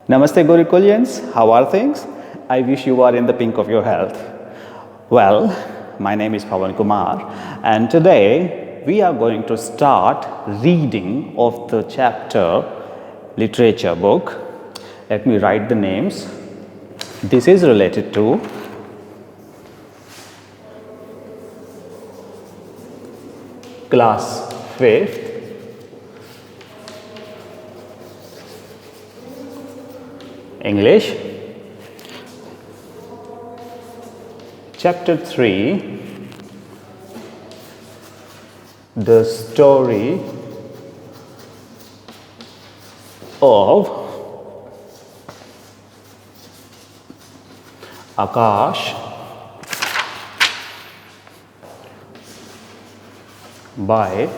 Namaste Gurikulians, how are things? I wish you are in the pink of your health. Well, my name is Pawan Kumar and today we are going to start reading of the chapter literature book. Let me write the names. This is related to class 5th English, chapter 3, the story of Akash by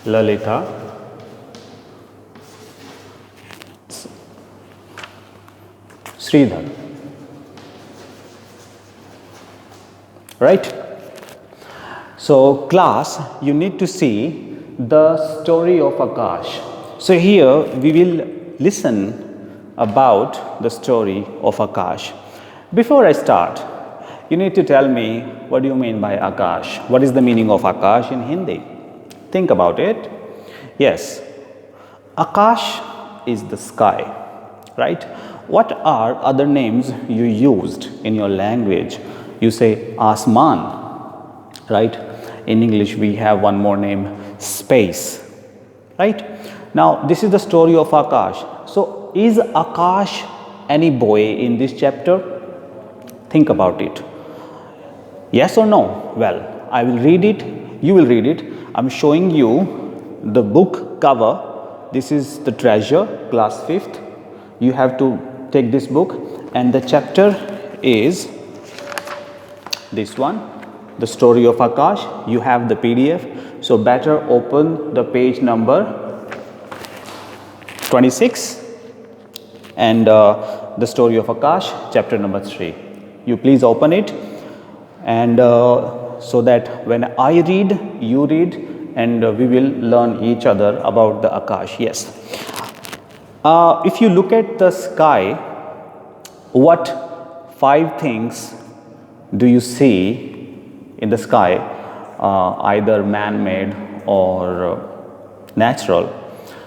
Lalita Sridhar. Right? So class, you need to see the story of Akash. So here we will listen about the story of Akash. Before I start, you need to tell me what do you mean by Akash? What is the meaning of Akash in Hindi? Think about it. Yes, Akash is the sky, right? What are other names you used in your language? You say Asman, right? In English we have one more name, space, right? Now this is the story of Akash. So is Akash any boy in this chapter? Think about it. Yes or no? Well, I will read it, you will read it. I'm showing you the book cover. This is the treasure, class 5th. You have to take this book and the chapter is this one, the story of Akash. You have the PDF. So better open the page number 26 and the story of Akash, chapter number 3. You please open it and so that when I read, you read and we will learn each other about the Akash. Yes. If you look at the sky, what 5 things do you see in the sky, either man-made or natural?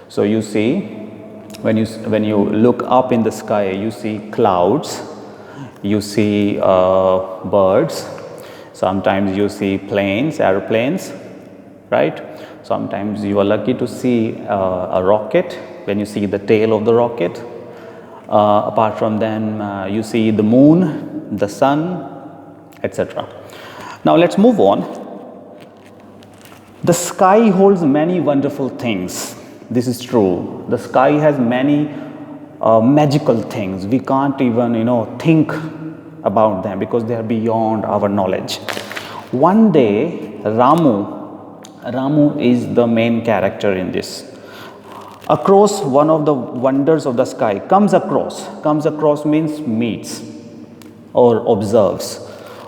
So you see, when you look up in the sky, you see clouds, you see birds. Sometimes you see planes, airplanes, right? Sometimes you are lucky to see a rocket when you see the tail of the rocket. Apart from them, you see the moon, the sun, etc. Now let's move on. The sky holds many wonderful things. This is true. The sky has many magical things. We can't even think about them because they are beyond our knowledge. One day Ramu is the main character in this. Across one of the wonders of the sky, comes across means meets or observes.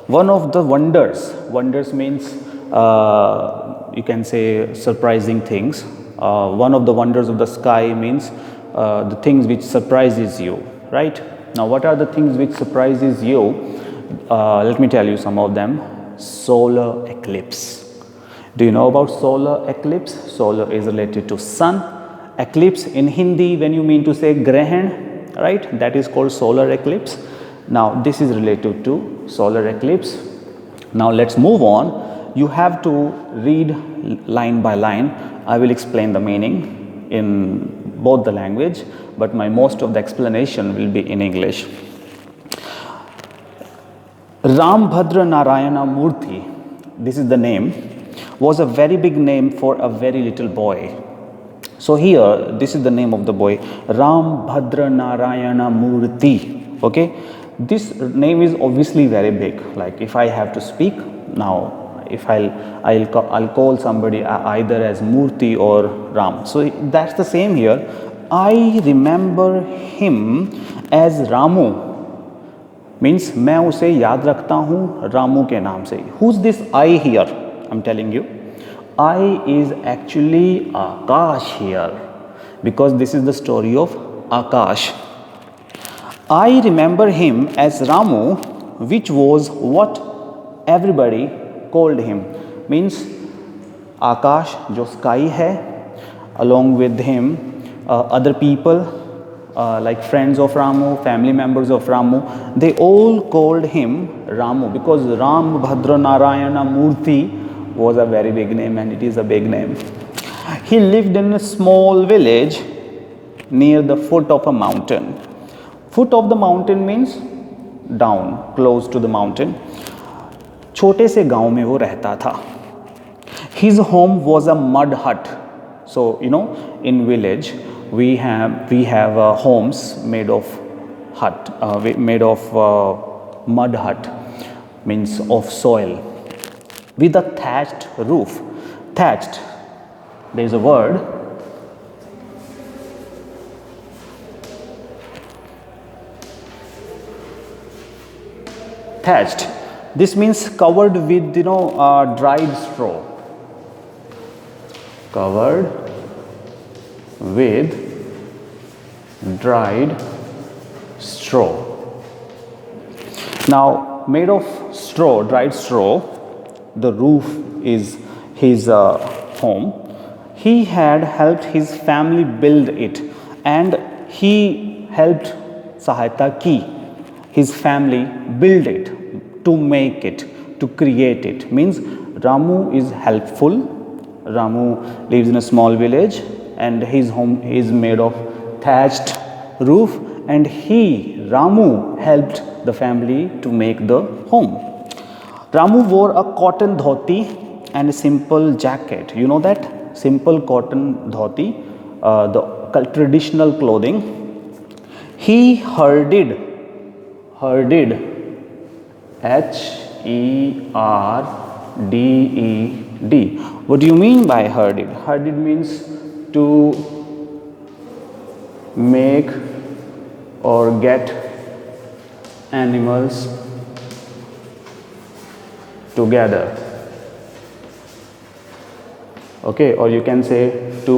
One of the wonders means you can say surprising things. One of the wonders of the sky means the things which surprises you, right? Now what are the things which surprises you? Let me tell you some of them. Solar eclipse. Do you know about solar eclipse? Solar is related to sun. Eclipse in Hindi, when you mean to say grahan, right? That is called solar eclipse. Now this is related to solar eclipse. Now let's move on. You have to read line by line. I will explain the meaning in both the language, but most of the explanation will be in English. Rambhadra Narayana Murthy, this is the name, was a very big name for a very little boy. So here, this is the name of the boy, Rambhadra Narayana Murthy. Okay, this name is obviously very big. Like if I have to speak now, if I'll call somebody either as Murthy or Ram. So that's the same here. I remember him as Ramu. Means मैं उसे याद रखता हूँ रामू के नाम से. Who's this I here? I'm telling you. I is actually Akash here, because this is the story of Akash. I remember him as Ramu, which was what everybody called him. Means Akash जो sky है, along with him other people like friends of Ramu, family members of Ramu, they all called him Ramu, because Ram Bhadra Narayana Murthy was a very big name, and it is a big name. He lived in a small village near the foot of a mountain. Foot of the mountain means down, close to the mountain. छोटे से गांव में वो रहता था. His home was a mud hut. So in village we have homes made of mud hut, means of soil, with a thatched roof. Thatched, there is a word. Thatched. This means covered with dried straw. Covered with dried straw. Now, made of straw, dried straw, the roof is his home. He had helped his family build it, and he helped Sahayata ki, his family build it, to make it, to create it. Means Ramu is helpful. Ramu lives in a small village, and his home is made of thatched roof, and Ramu helped the family to make the home. Ramu wore a cotton dhoti and a simple jacket. You know that simple cotton dhoti, the traditional clothing. He herded, Herded. What do you mean by herded? Herded means to make or get animals together. Okay, or you can say to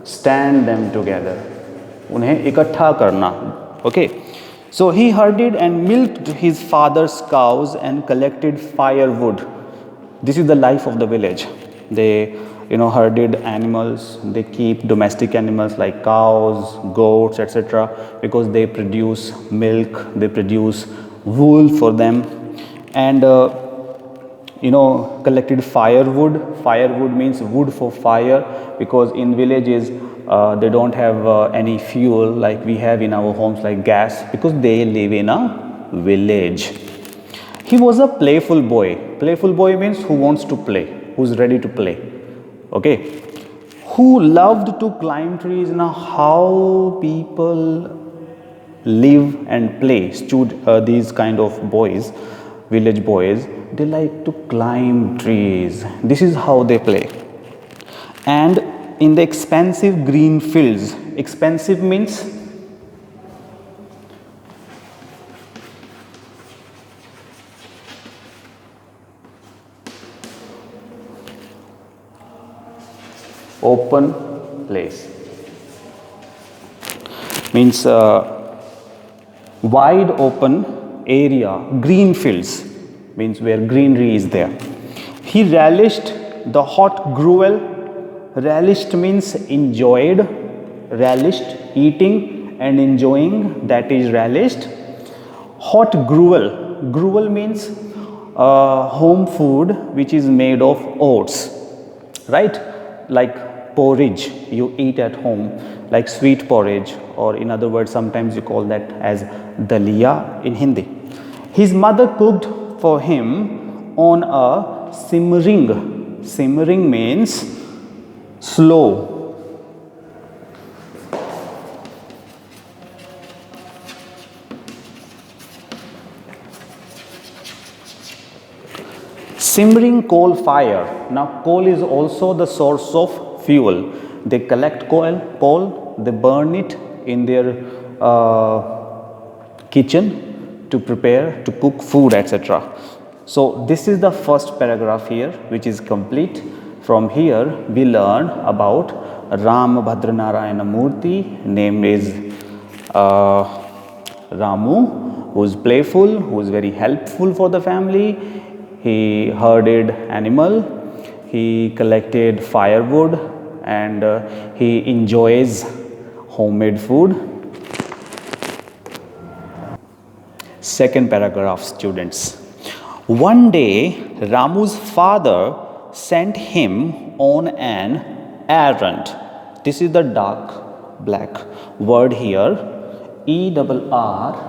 stand them together. उन्हें इकट्ठा करना. Okay. So he herded and milked his father's cows and collected firewood. This is the life of the village. They herded animals. They keep domestic animals like cows, goats, etc., because they produce milk, they produce wool for them, and collected firewood. Firewood means wood for fire, because in villages they don't have any fuel like we have in our homes like gas, because they live in a village. He was a playful boy. Playful boy means who wants to play, who's ready to play. Okay. Who loved to climb trees. Now how people live and play, these kind of boys, village boys, they like to climb trees. This is how they play. And in the expansive green fields, expansive means open place, means wide open area, green fields, means where greenery is there. He relished the hot gruel. Relished means enjoyed, relished eating and enjoying, that is relished. Hot gruel. Gruel means home food which is made of oats, right? Like porridge you eat at home, like sweet porridge, or in other words sometimes you call that as dalia in Hindi. His mother cooked for him on a simmering. Simmering means slow. Simmering coal fire. Now coal is also the source of fuel. They collect coal, they burn it in their kitchen to prepare, to cook food, etc. So this is the first paragraph here, which is complete. From here we learn about Ram Bhadranarayana Murthy, name is Ramu, who is playful, who is very helpful for the family. He herded animal, he collected firewood, and he enjoys homemade food. Second paragraph, students. One day, Ramu's father sent him on an errand. This is the dark black word here, ERRAND.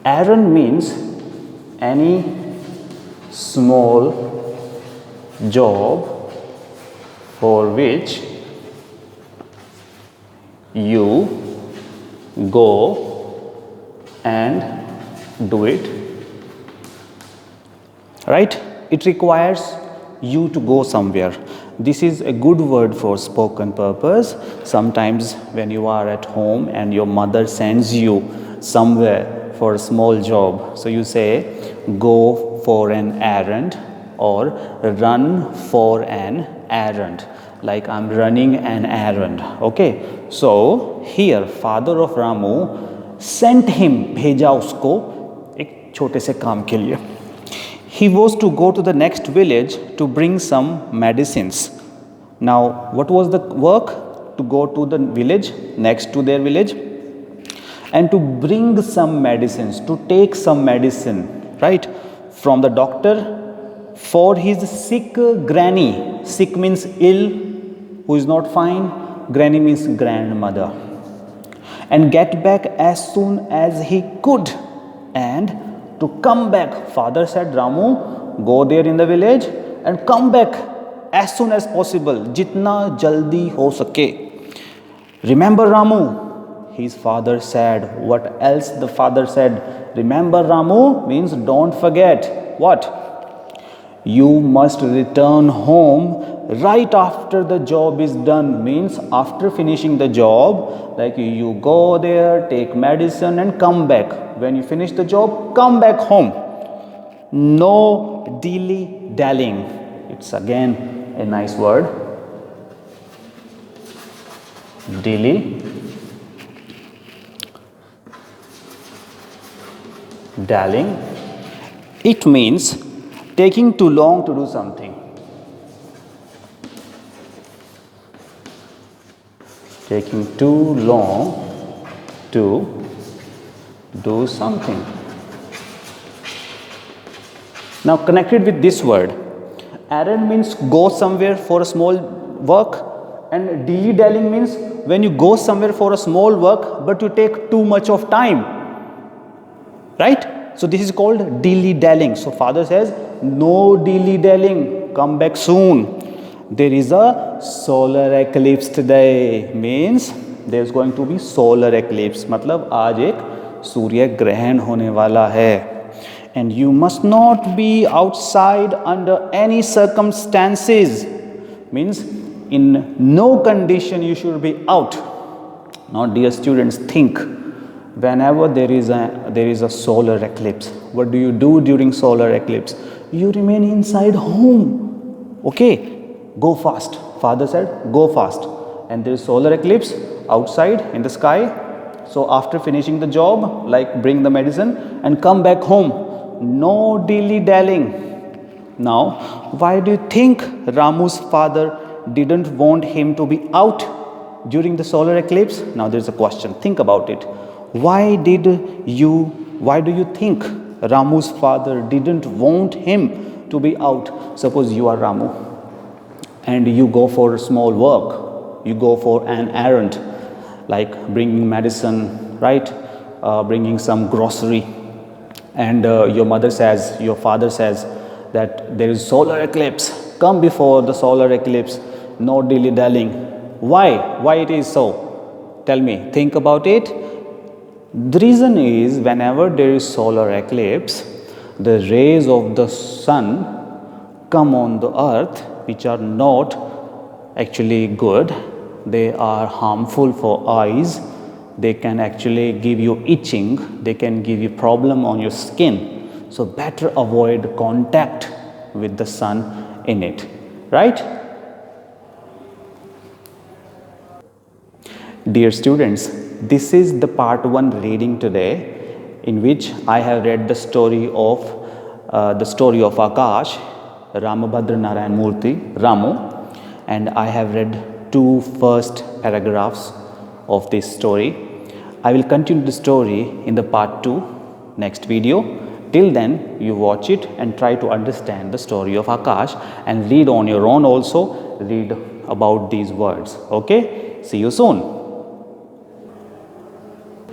Errand means any small job for which you go and do it, right? It requires you to go somewhere. This is a good word for spoken purpose. Sometimes when you are at home and your mother sends you somewhere for a small job, so you say go for an errand or run for an errand, like I'm running an errand. Okay, so here father of Ramu sent him, भेजा उसको एक छोटे से काम के लिए. He was to go to the next village to bring some medicines. Now, what was the work? To go to the village next to their village and to bring some medicines, to take some medicine, right, from the doctor for his sick granny. Sick means ill, who is not fine. Granny means grandmother. And get back as soon as he could, and to come back. Father said, Ramu, go there in the village and come back as soon as possible, jitna jaldi ho sake. Remember Ramu, his father said. What else the father said? Remember Ramu means don't forget. What? You must return home right after the job is done, means after finishing the job, like you go there, take medicine and come back. When you finish the job, come back home. No dilly-dallying. It's again a nice word. Dilly-dallying. It means taking too long to do something. Taking too long to do something. Now connected with this word, errand means go somewhere for a small work, and dilly-dallying means when you go somewhere for a small work but you take too much of time, right? So this is called dilly-dallying. So father says, no dilly-dallying, come back soon. There is a solar eclipse today, means there is going to be solar eclipse. मतलब आज एक सूर्य ग्रहण होने वाला है. And you must not be outside under any circumstances, means in no condition you should be out. Now dear students, think, whenever there is a solar eclipse, what do you do during solar eclipse? You remain inside home. Okay, go fast. Father said, go fast. And there is solar eclipse outside in the sky. So after finishing the job, like bring the medicine and come back home. No dilly-dallying. Now, why do you think Ramu's father didn't want him to be out during the solar eclipse? Now there is a question. Think about it. Why do you think Ramu's father didn't want him to be out? Suppose you are Ramu and you go for a small work. You go for an errand, like bringing medicine, right? Bringing some grocery. And your father says that there is solar eclipse. Come before the solar eclipse. No dilly-dallying. Why? Why it is so? Tell me. Think about it. The reason is, whenever there is solar eclipse, the rays of the sun come on the earth, which are not actually good. They are harmful for eyes. they can actually give you itching, they can give you problem on your skin. So better avoid contact with the sun in it, right? Dear students, this is the part 1 reading today, in which I have read the story of Akash, Ramabhadra Narayan Murthy, Ramu, and I have read 2 first paragraphs of this story. I will continue the story in the part 2 next video. Till then, you watch it and try to understand the story of Akash and read on your own also, read about these words. Okay, see you soon.